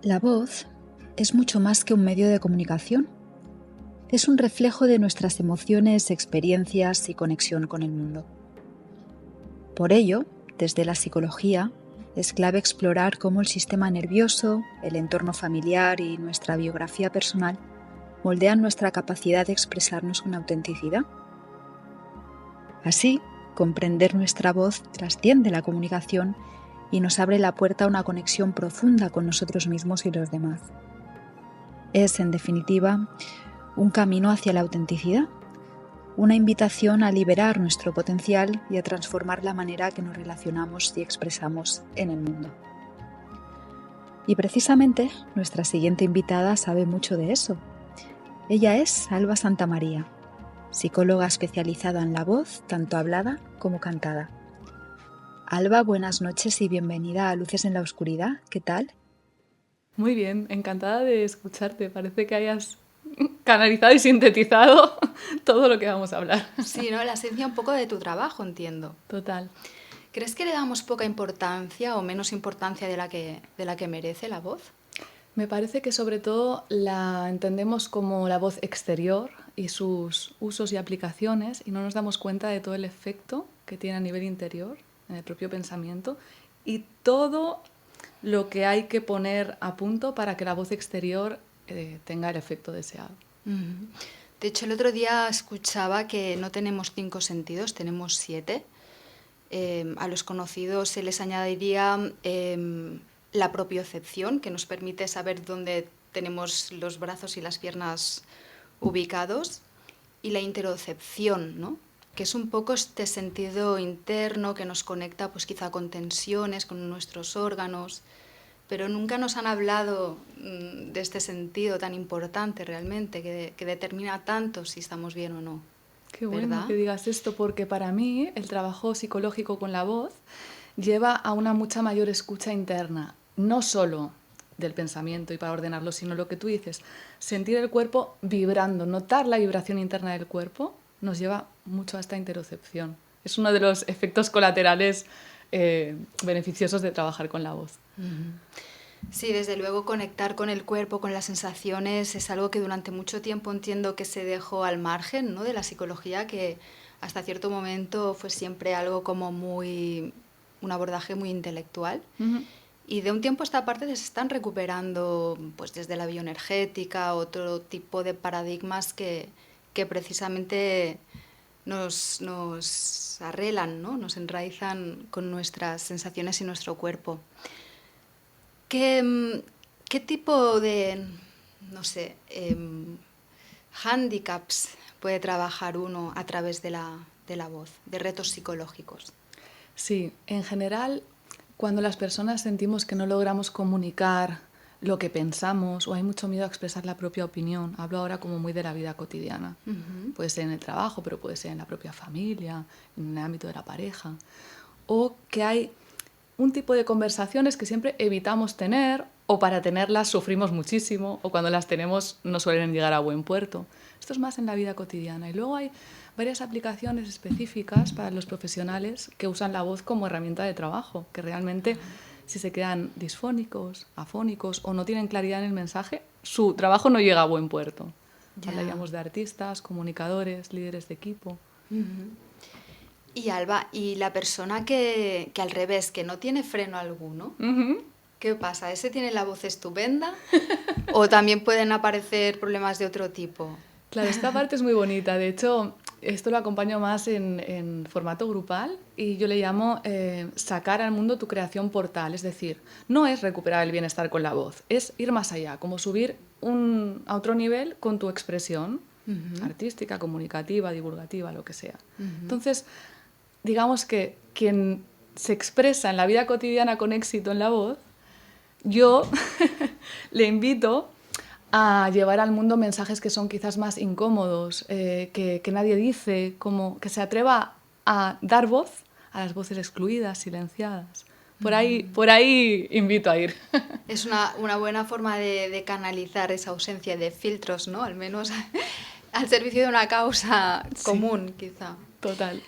La voz es mucho más que un medio de comunicación. Es un reflejo de nuestras emociones, experiencias y conexión con el mundo. Por ello, desde la psicología, es clave explorar cómo el sistema nervioso, el entorno familiar y nuestra biografía personal moldean nuestra capacidad de expresarnos con autenticidad. Así, comprender nuestra voz trasciende la comunicación y nos abre la puerta a una conexión profunda con nosotros mismos y los demás. Es, en definitiva, un camino hacia la autenticidad, una invitación a liberar nuestro potencial y a transformar la manera que nos relacionamos y expresamos en el mundo. Y precisamente nuestra siguiente invitada sabe mucho de eso. Ella es Alba Santamaría, psicóloga especializada en la voz, tanto hablada como cantada. Alba, buenas noches y bienvenida a Luces en la Oscuridad. ¿Qué tal? Muy bien, encantada de escucharte. Parece que hayas canalizado y sintetizado todo lo que vamos a hablar. Sí, ¿no? La esencia un poco de tu trabajo, entiendo. Total. ¿Crees que le damos poca importancia o menos importancia de la que merece la voz? Me parece que sobre todo la entendemos como la voz exterior y sus usos y aplicaciones y no nos damos cuenta de todo el efecto que tiene a nivel interior, en el propio pensamiento, y todo lo que hay que poner a punto para que la voz exterior tenga el efecto deseado. De hecho, el otro día escuchaba que no tenemos 5 sentidos, tenemos 7. A los conocidos se les añadiría la propiocepción, que nos permite saber dónde tenemos los brazos y las piernas ubicados, y la interocepción, ¿no? Que es un poco este sentido interno que nos conecta pues quizá con tensiones, con nuestros órganos, pero nunca nos han hablado de este sentido tan importante realmente, que determina tanto si estamos bien o no. Qué bueno, ¿verdad? que digas esto, porque para mí el trabajo psicológico con la voz lleva a una mucha mayor escucha interna, no solo del pensamiento y para ordenarlo, sino lo que tú dices, sentir el cuerpo vibrando, notar la vibración interna del cuerpo, nos lleva mucho a esta interocepción. Es uno de los efectos colaterales beneficiosos de trabajar con la voz. Sí, desde luego conectar con el cuerpo, con las sensaciones, es algo que durante mucho tiempo entiendo que se dejó al margen, ¿no?, de la psicología, que hasta cierto momento fue siempre algo como un abordaje muy intelectual. Y de un tiempo a esta parte se están recuperando, pues desde la bioenergética, otro tipo de paradigmas que precisamente nos arreglan, ¿no?, nos enraizan con nuestras sensaciones y nuestro cuerpo. ¿Qué tipo de, no sé, hándicaps puede trabajar uno a través de la voz, de retos psicológicos? Sí, en general, cuando las personas sentimos que no logramos comunicar lo que pensamos o hay mucho miedo a expresar la propia opinión, hablo ahora como muy de la vida cotidiana, puede ser en el trabajo, pero puede ser en la propia familia, en el ámbito de la pareja, o que hay un tipo de conversaciones que siempre evitamos tener o para tenerlas sufrimos muchísimo o cuando las tenemos no suelen llegar a buen puerto. Esto es más en la vida cotidiana. Y luego hay varias aplicaciones específicas para los profesionales que usan la voz como herramienta de trabajo, que realmente si se quedan disfónicos, afónicos o no tienen claridad en el mensaje, su trabajo no llega a buen puerto. Hablaríamos de artistas, comunicadores, líderes de equipo. Y Alba, ¿y la persona que al revés, que no tiene freno alguno? ¿Qué pasa? ¿Ese tiene la voz estupenda? ¿O también pueden aparecer problemas de otro tipo? Claro, esta parte es muy bonita. De hecho, esto lo acompaño más en formato grupal y yo le llamo sacar al mundo tu creación portal. Es decir, no es recuperar el bienestar con la voz, es ir más allá, como subir a otro nivel con tu expresión artística, comunicativa, divulgativa, lo que sea. Entonces, digamos que quien se expresa en la vida cotidiana con éxito en la voz, yo le invito a llevar al mundo mensajes que son quizás más incómodos, que nadie dice, como que se atreva a dar voz a las voces excluidas, silenciadas. Por ahí invito a ir. Es una buena forma de canalizar esa ausencia de filtros, ¿no? Al menos al servicio de una causa común, quizá. Total.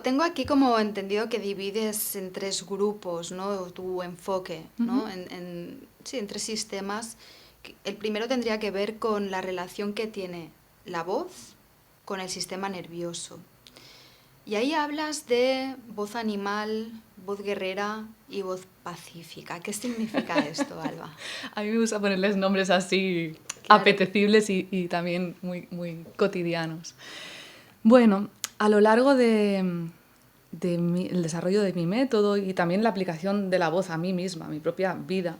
Tengo aquí como entendido que divides en 3 grupos, ¿no? Tu enfoque, ¿no? Sí, en 3 sistemas. El primero tendría que ver con la relación que tiene la voz con el sistema nervioso. Y ahí hablas de voz animal, voz guerrera y voz pacífica. ¿Qué significa esto, Alba? A mí me gusta ponerles nombres así Claro. apetecibles y también muy, muy cotidianos. Bueno, a lo largo el desarrollo de mi método y también la aplicación de la voz a mí misma, a mi propia vida,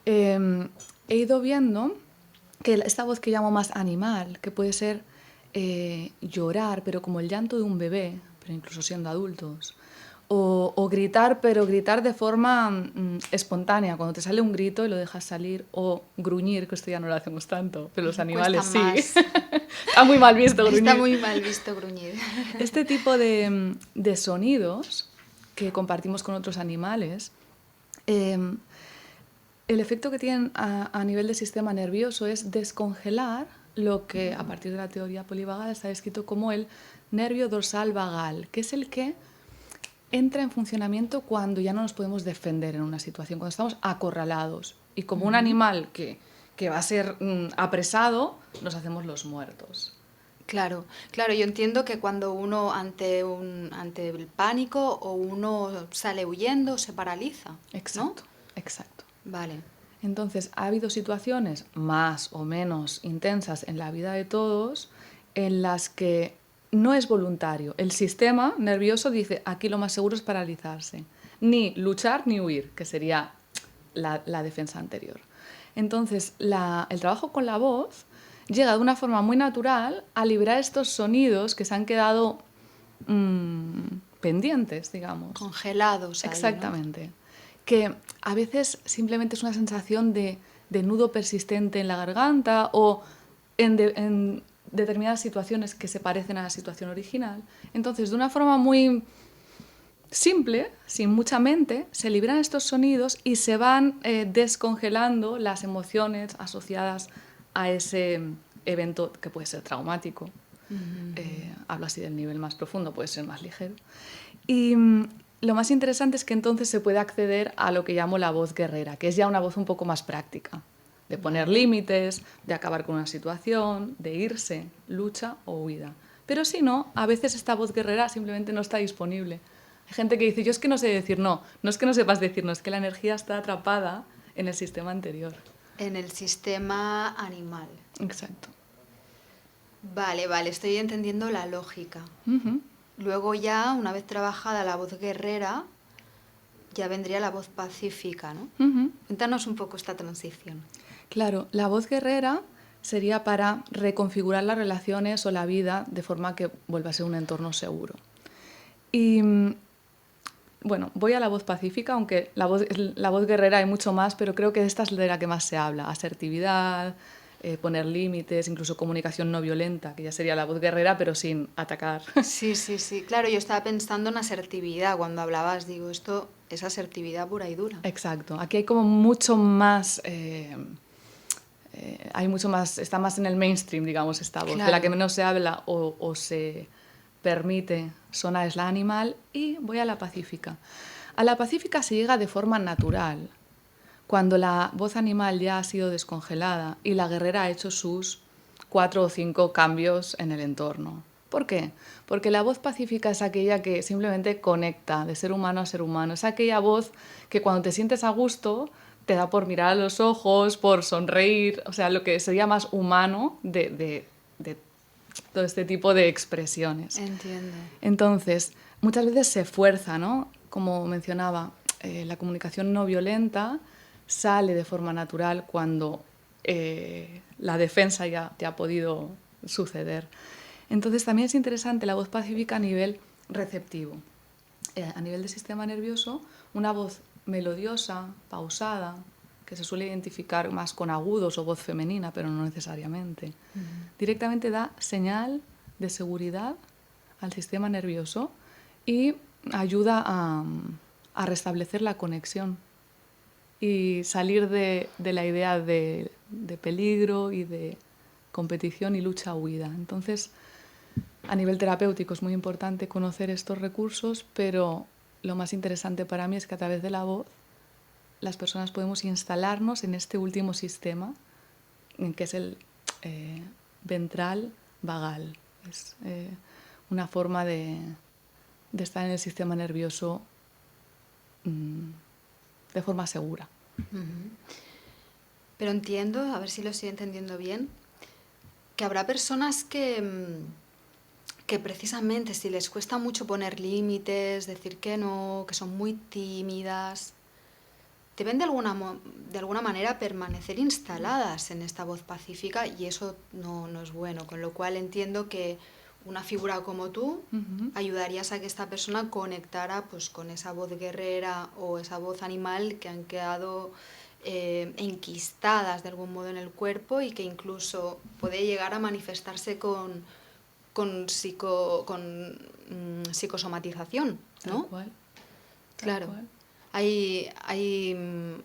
he ido viendo que esta voz que llamo más animal, que puede ser llorar, pero como el llanto de un bebé, pero incluso siendo adultos, o gritar, pero gritar de forma espontánea, cuando te sale un grito y lo dejas salir, o gruñir, que esto ya no lo hacemos tanto, pero los animales sí. Está muy mal visto gruñir. Está muy mal visto gruñir. Este tipo de sonidos que compartimos con otros animales, el efecto que tienen a nivel del sistema nervioso es descongelar lo que a partir de la teoría polivagal está descrito como el nervio dorsal vagal, que es el que entra en funcionamiento cuando ya no nos podemos defender en una situación, cuando estamos acorralados. Y como un animal que va a ser apresado, nos hacemos los muertos. Claro, yo entiendo que cuando uno ante el pánico o uno sale huyendo, se paraliza, Exacto, ¿no? exacto. Vale. Entonces, ha habido situaciones más o menos intensas en la vida de todos en las que no es voluntario. El sistema nervioso dice, aquí lo más seguro es paralizarse. Ni luchar ni huir, que sería la defensa anterior. Entonces, el trabajo con la voz llega de una forma muy natural a liberar estos sonidos que se han quedado pendientes, digamos. Congelados. Exactamente. Ahí, ¿no? Que a veces simplemente es una sensación de nudo persistente en la garganta o en determinadas situaciones que se parecen a la situación original. Entonces, de una forma muy simple, sin mucha mente, se liberan estos sonidos y se van descongelando las emociones asociadas a ese evento que puede ser traumático. Hablo así del nivel más profundo, puede ser más ligero. Y lo más interesante es que entonces se puede acceder a lo que llamo la voz guerrera, que es ya una voz un poco más práctica, de poner límites, de acabar con una situación, de irse, lucha o huida. Pero si no, a veces esta voz guerrera simplemente no está disponible. Hay gente que dice, yo es que no sé decir no es que no sepas decir no, es que la energía está atrapada en el sistema anterior. En el sistema animal. Exacto. Vale, estoy entendiendo la lógica. Uh-huh. Luego ya, una vez trabajada la voz guerrera, ya vendría la voz pacífica, ¿no? Uh-huh. Cuéntanos un poco esta transición. Claro, la voz guerrera sería para reconfigurar las relaciones o la vida de forma que vuelva a ser un entorno seguro. Y bueno, voy a la voz pacífica, aunque la voz guerrera hay mucho más, pero creo que esta es de la que más se habla. Asertividad, poner límites, incluso comunicación no violenta, que ya sería la voz guerrera, pero sin atacar. Sí. Claro, yo estaba pensando en asertividad. Cuando hablabas, digo, esto es asertividad pura y dura. Exacto. Aquí hay como mucho más... está más en el mainstream, digamos, esta voz. Claro. De la que menos se habla o se permite sonar es la animal, y voy a la pacífica. A la pacífica se llega de forma natural, cuando la voz animal ya ha sido descongelada y la guerrera ha hecho sus 4 o 5 cambios en el entorno. ¿Por qué? Porque la voz pacífica es aquella que simplemente conecta de ser humano a ser humano. Es aquella voz que cuando te sientes a gusto te da por mirar a los ojos, por sonreír, o sea, lo que sería más humano de todo este tipo de expresiones. Entiendo. Entonces, muchas veces se fuerza, ¿no? Como mencionaba, la comunicación no violenta sale de forma natural cuando la defensa ya ha podido suceder. Entonces, también es interesante la voz pacífica a nivel receptivo. A nivel del sistema nervioso, una voz melodiosa, pausada, que se suele identificar más con agudos o voz femenina, pero no necesariamente. Directamente da señal de seguridad al sistema nervioso y ayuda a restablecer la conexión y salir de la idea de peligro y de competición y lucha-huida. Entonces, A nivel terapéutico es muy importante conocer estos recursos, pero lo más interesante para mí es que a través de la voz las personas podemos instalarnos en este último sistema, que es el ventral vagal. Es una forma de estar en el sistema nervioso de forma segura. Pero entiendo, a ver si lo estoy entendiendo bien, que habrá personas que precisamente si les cuesta mucho poner límites, decir que no, que son muy tímidas, deben de alguna manera permanecer instaladas en esta voz pacífica y eso no es bueno, con lo cual entiendo que una figura como tú ayudarías a que esta persona conectara pues, con esa voz guerrera o esa voz animal que han quedado enquistadas de algún modo en el cuerpo y que incluso puede llegar a manifestarse con psicosomatización, ¿no? Tal cual. Claro. Tal cual. Hay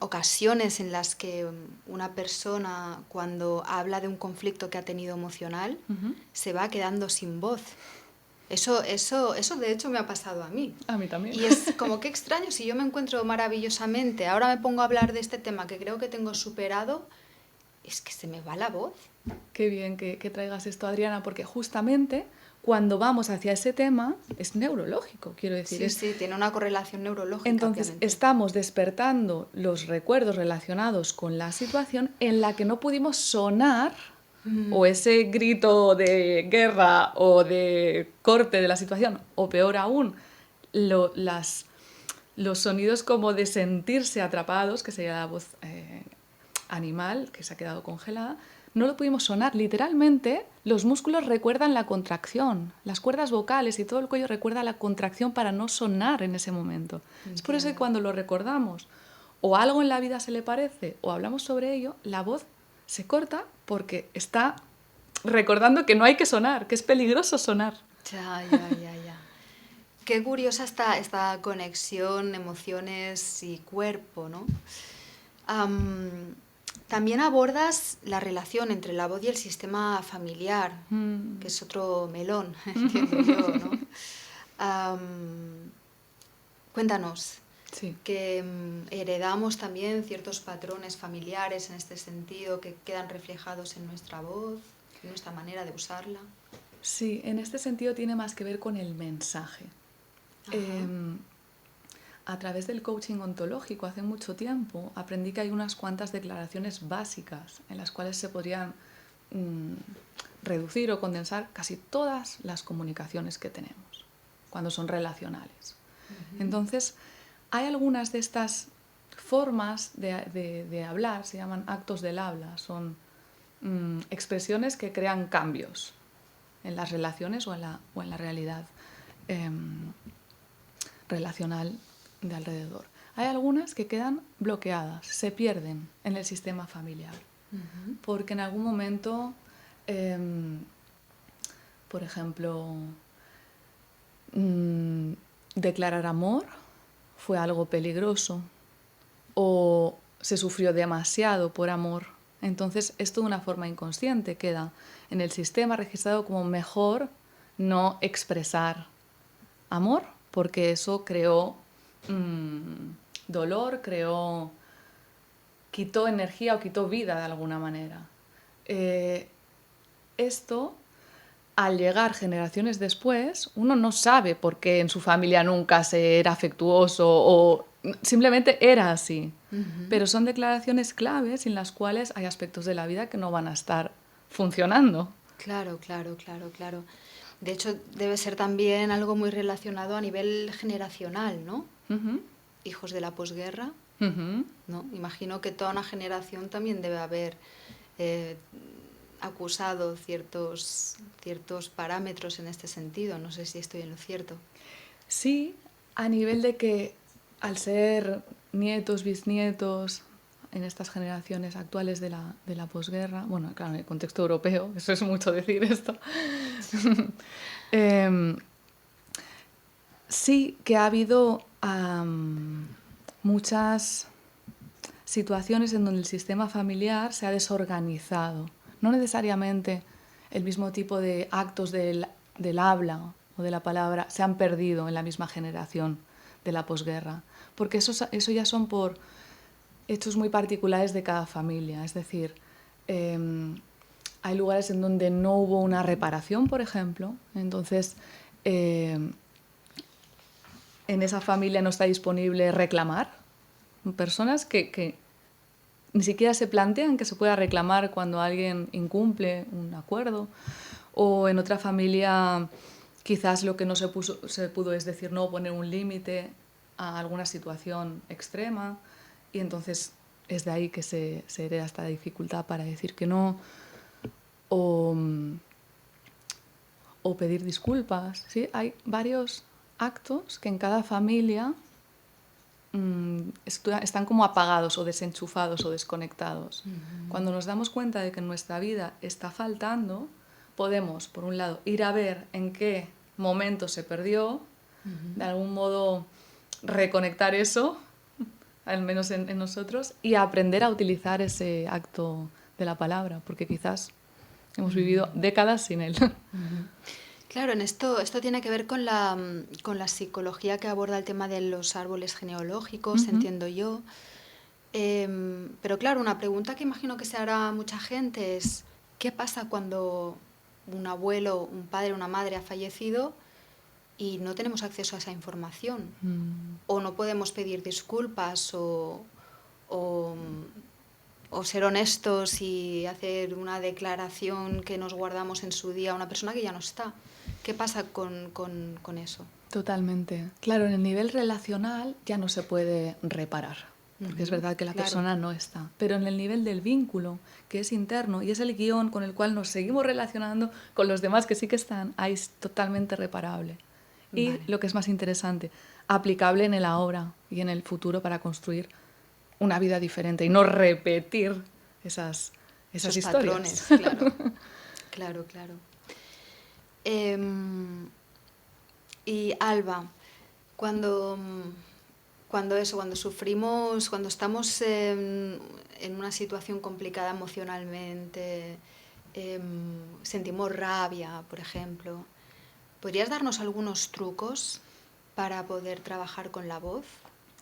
ocasiones en las que una persona, cuando habla de un conflicto que ha tenido emocional, se va quedando sin voz. Eso de hecho me ha pasado a mí. A mí también. Y es como que extraño, si yo me encuentro maravillosamente, ahora me pongo a hablar de este tema que creo que tengo superado, es que se me va la voz. Qué bien que traigas esto, Adriana, porque justamente cuando vamos hacia ese tema es neurológico, quiero decir. Sí, tiene una correlación neurológica. Entonces obviamente. estamos despertando los recuerdos relacionados con la situación en la que no pudimos sonar o ese grito de guerra o de corte de la situación, o peor aún, los sonidos como de sentirse atrapados, que sería la voz animal que se ha quedado congelada, no lo pudimos sonar. Literalmente, los músculos recuerdan la contracción, las cuerdas vocales y todo el cuello recuerda la contracción para no sonar en ese momento. Entiendo. Es por eso que cuando lo recordamos o algo en la vida se le parece o hablamos sobre ello, la voz se corta porque está recordando que no hay que sonar, que es peligroso sonar. Ya. Qué curiosa esta conexión, emociones y cuerpo, ¿no? También abordas la relación entre la voz y el sistema familiar, que es otro melón, entiendo yo, ¿no? Cuéntanos, sí. Que heredamos también ciertos patrones familiares en este sentido que quedan reflejados en nuestra voz, en nuestra manera de usarla. Sí, en este sentido tiene más que ver con el mensaje. A través del coaching ontológico hace mucho tiempo aprendí que hay unas cuantas declaraciones básicas en las cuales se podrían reducir o condensar casi todas las comunicaciones que tenemos cuando son relacionales. Entonces, hay algunas de estas formas de hablar, se llaman actos del habla, son expresiones que crean cambios en las relaciones o en la realidad relacional de alrededor. Hay algunas que quedan bloqueadas, se pierden en el sistema familiar, porque en algún momento, por ejemplo, declarar amor fue algo peligroso o se sufrió demasiado por amor. Entonces, esto de una forma inconsciente queda en el sistema registrado como mejor no expresar amor, porque eso creó dolor, quitó energía o quitó vida de alguna manera. Esto, al llegar generaciones después, uno no sabe por qué en su familia nunca se era afectuoso o simplemente era así. Pero son declaraciones claves en las cuales hay aspectos de la vida que no van a estar funcionando. Claro. De hecho, debe ser también algo muy relacionado a nivel generacional, ¿no? Hijos de la posguerra, ¿no? Imagino que toda una generación también debe haber acusado ciertos parámetros en este sentido. No sé si estoy en lo cierto. Sí, a nivel de que al ser nietos, bisnietos, en estas generaciones actuales de la posguerra, bueno, claro, en el contexto europeo, eso es mucho decir esto, sí que ha habido muchas situaciones en donde el sistema familiar se ha desorganizado. No necesariamente el mismo tipo de actos del del habla o de la palabra se han perdido en la misma generación de la posguerra, porque eso ya son por hechos muy particulares de cada familia. Es decir, hay lugares en donde no hubo una reparación, por ejemplo, entonces en esa familia no está disponible reclamar. Personas que ni siquiera se plantean que se pueda reclamar cuando alguien incumple un acuerdo, o en otra familia quizás lo que no se pudo es decir no, poner un límite a alguna situación extrema, y entonces es de ahí que se hereda esta dificultad para decir que no, o pedir disculpas. ¿Sí? Hay varios actos que en cada familia están como apagados o desenchufados o desconectados. Cuando nos damos cuenta de que en nuestra vida está faltando, podemos, por un lado, ir a ver en qué momento se perdió, de algún modo reconectar eso, al menos en nosotros, y aprender a utilizar ese acto de la palabra, porque quizás hemos vivido décadas sin él. Claro, esto tiene que ver con la psicología que aborda el tema de los árboles genealógicos, entiendo yo. Pero claro, una pregunta que imagino que se hará mucha gente es, ¿qué pasa cuando un abuelo, un padre, una madre ha fallecido y no tenemos acceso a esa información? O no podemos pedir disculpas o ser honestos y hacer una declaración que nos guardamos en su día a una persona que ya no está. ¿Qué pasa con eso? Totalmente. Claro, en el nivel relacional ya no se puede reparar, porque es verdad que la persona no está. Pero en el nivel del vínculo, que es interno, y es el guión con el cual nos seguimos relacionando con los demás que sí que están, ahí es totalmente reparable. Y lo que es más interesante, aplicable en el ahora y en el futuro para construir una vida diferente y no repetir esas historias. Patrones, claro. Y Alba, cuando sufrimos, cuando estamos en una situación complicada emocionalmente, sentimos rabia, por ejemplo, ¿podrías darnos algunos trucos para poder trabajar con la voz?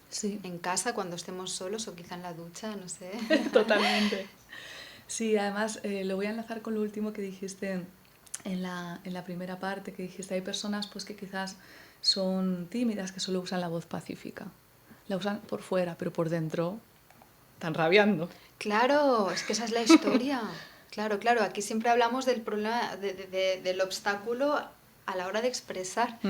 Sí. En casa, cuando estemos solos, o quizá en la ducha, no sé. Totalmente. Sí, además lo voy a enlazar con lo último que dijiste en la primera parte, que dijiste, hay personas pues que quizás son tímidas, que solo usan la voz pacífica. La usan por fuera, pero por dentro están rabiando. Claro, es que esa es la historia. Claro, aquí siempre hablamos del problema, del obstáculo a la hora de expresar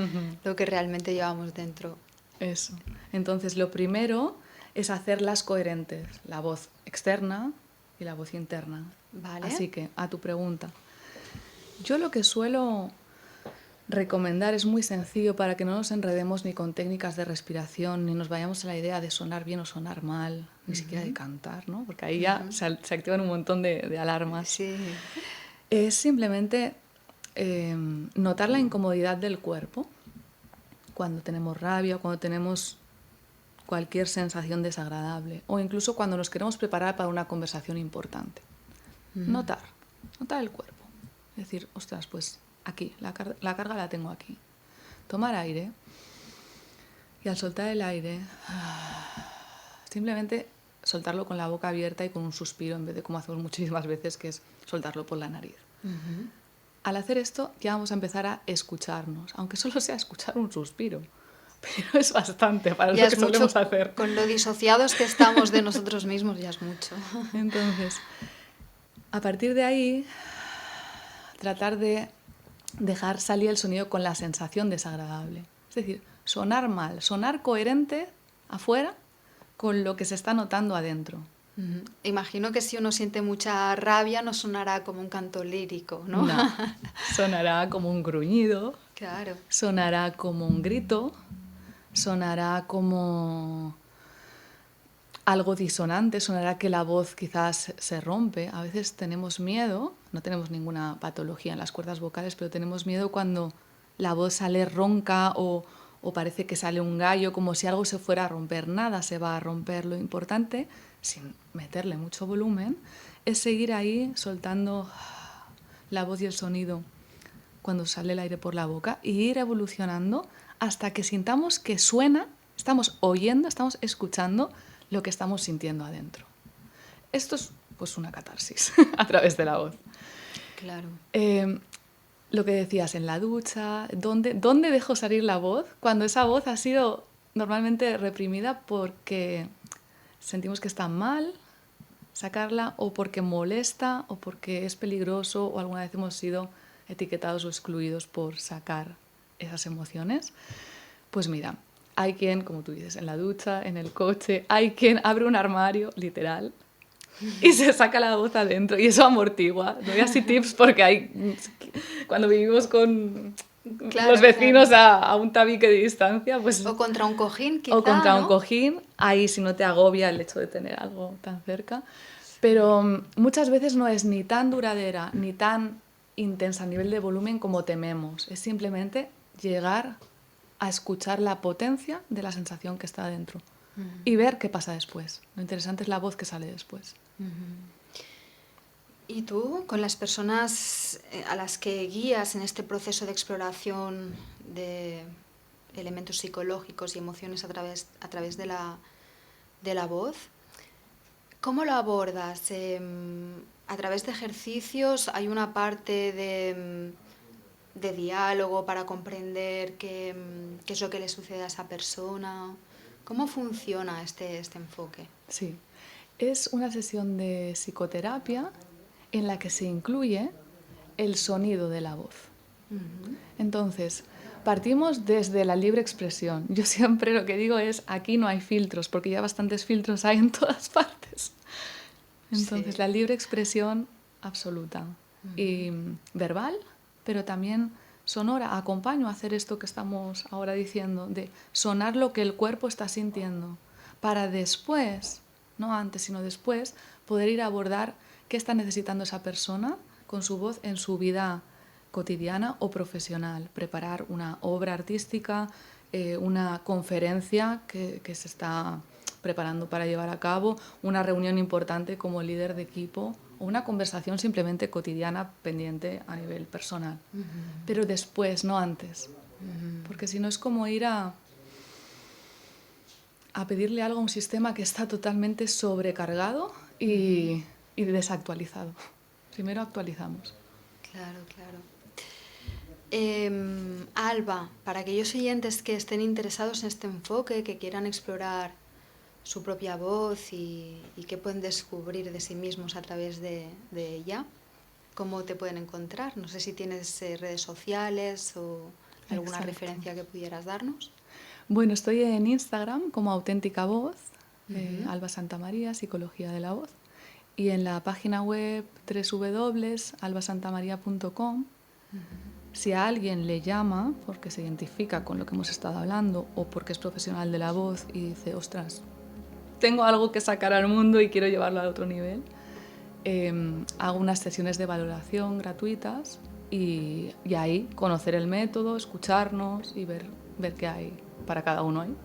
lo que realmente llevamos dentro. Eso. Entonces, lo primero es hacerlas coherentes, la voz externa y la voz interna. Vale. Así que, a tu pregunta. Yo lo que suelo recomendar es muy sencillo para que no nos enredemos ni con técnicas de respiración, ni nos vayamos a la idea de sonar bien o sonar mal, ni siquiera de cantar, ¿no? Porque ahí ya se activan un montón de alarmas. Sí. Es simplemente notar la incomodidad del cuerpo cuando tenemos rabia, cuando tenemos cualquier sensación desagradable, o incluso cuando nos queremos preparar para una conversación importante. Notar el cuerpo. Es decir, ostras, pues aquí, la carga la tengo aquí. Tomar aire y al soltar el aire, simplemente soltarlo con la boca abierta y con un suspiro, en vez de como hacemos muchísimas veces, que es soltarlo por la nariz. Al hacer esto ya vamos a empezar a escucharnos, aunque solo sea escuchar un suspiro. Pero es bastante para lo que solemos hacer. Con lo disociados que estamos de nosotros mismos ya es mucho. Entonces, a partir de ahí, tratar de dejar salir el sonido con la sensación desagradable. Es decir, sonar mal, sonar coherente afuera con lo que se está notando adentro. Imagino que si uno siente mucha rabia no sonará como un canto lírico, ¿no? No, sonará como un gruñido, claro. Sonará como un grito, sonará como algo disonante, sonará que la voz quizás se rompe. A veces tenemos miedo, no tenemos ninguna patología en las cuerdas vocales, pero tenemos miedo cuando la voz sale ronca o parece que sale un gallo, como si algo se fuera a romper. Nada se va a romper. Lo importante, sin meterle mucho volumen, es seguir ahí soltando la voz y el sonido cuando sale el aire por la boca, y ir evolucionando hasta que sintamos que suena, estamos oyendo, estamos escuchando lo que estamos sintiendo adentro. Esto es pues una catarsis a través de la voz. Claro. Lo que decías, en la ducha, ¿dónde dejo salir la voz? Cuando esa voz ha sido normalmente reprimida porque sentimos que está mal sacarla, o porque molesta, o porque es peligroso, o alguna vez hemos sido etiquetados o excluidos por sacar esas emociones. Pues mira, hay quien, como tú dices, en la ducha, en el coche, hay quien abre un armario, literal, y se saca la voz adentro, y eso amortigua. Doy así tips porque cuando vivimos con los vecinos a un tabique de distancia, pues... O contra un cojín, quizá, o contra un ¿no? cojín, ahí si no te agobia el hecho de tener algo tan cerca. Pero muchas veces no es ni tan duradera ni tan intensa a nivel de volumen como tememos. Es simplemente llegar a escuchar la potencia de la sensación que está dentro y ver qué pasa después. Lo interesante es la voz que sale después. ¿Y tú, con las personas a las que guías en este proceso de exploración de elementos psicológicos y emociones a través de la voz, cómo lo abordas? ¿A través de ejercicios hay una parte de diálogo para comprender qué es lo que le sucede a esa persona? ¿Cómo funciona este enfoque? Sí, es una sesión de psicoterapia en la que se incluye el sonido de la voz. Entonces, partimos desde la libre expresión. Yo siempre lo que digo es, aquí no hay filtros, porque ya bastantes filtros hay en todas partes. Entonces, sí, la libre expresión absoluta. Y verbal, pero también sonora. Acompaño a hacer esto que estamos ahora diciendo, de sonar lo que el cuerpo está sintiendo, para después, no antes, sino después, poder ir a abordar qué está necesitando esa persona con su voz en su vida cotidiana o profesional. Preparar una obra artística, una conferencia que se está preparando para llevar a cabo, una reunión importante como líder de equipo, o una conversación simplemente cotidiana pendiente a nivel personal. Pero después, no antes. Porque si no es como ir a pedirle algo a un sistema que está totalmente sobrecargado y desactualizado. Primero actualizamos. Claro, claro. Alba, para aquellos oyentes que estén interesados en este enfoque, que quieran explorar su propia voz y que pueden descubrir de sí mismos a través de ella, ¿cómo te pueden encontrar? No sé si tienes redes sociales o alguna referencia que pudieras darnos. Bueno, estoy en Instagram como Auténtica Voz, Alba Santamaría, Psicología de la Voz, y en la página web www.albasantamaria.com. Si a alguien le llama porque se identifica con lo que hemos estado hablando o porque es profesional de la voz y dice, ostras, tengo algo que sacar al mundo y quiero llevarlo a otro nivel, hago unas sesiones de valoración gratuitas y ahí conocer el método, escucharnos y ver qué hay para cada uno ahí.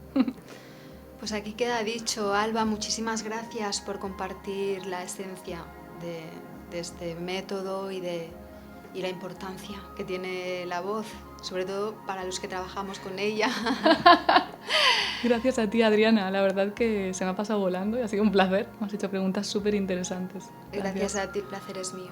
Pues aquí queda dicho. Alba, muchísimas gracias por compartir la esencia de este método y la importancia que tiene la voz, sobre todo para los que trabajamos con ella. Gracias a ti, Adriana. La verdad que se me ha pasado volando y ha sido un placer. Me has hecho preguntas súper interesantes. Gracias a ti, el placer es mío.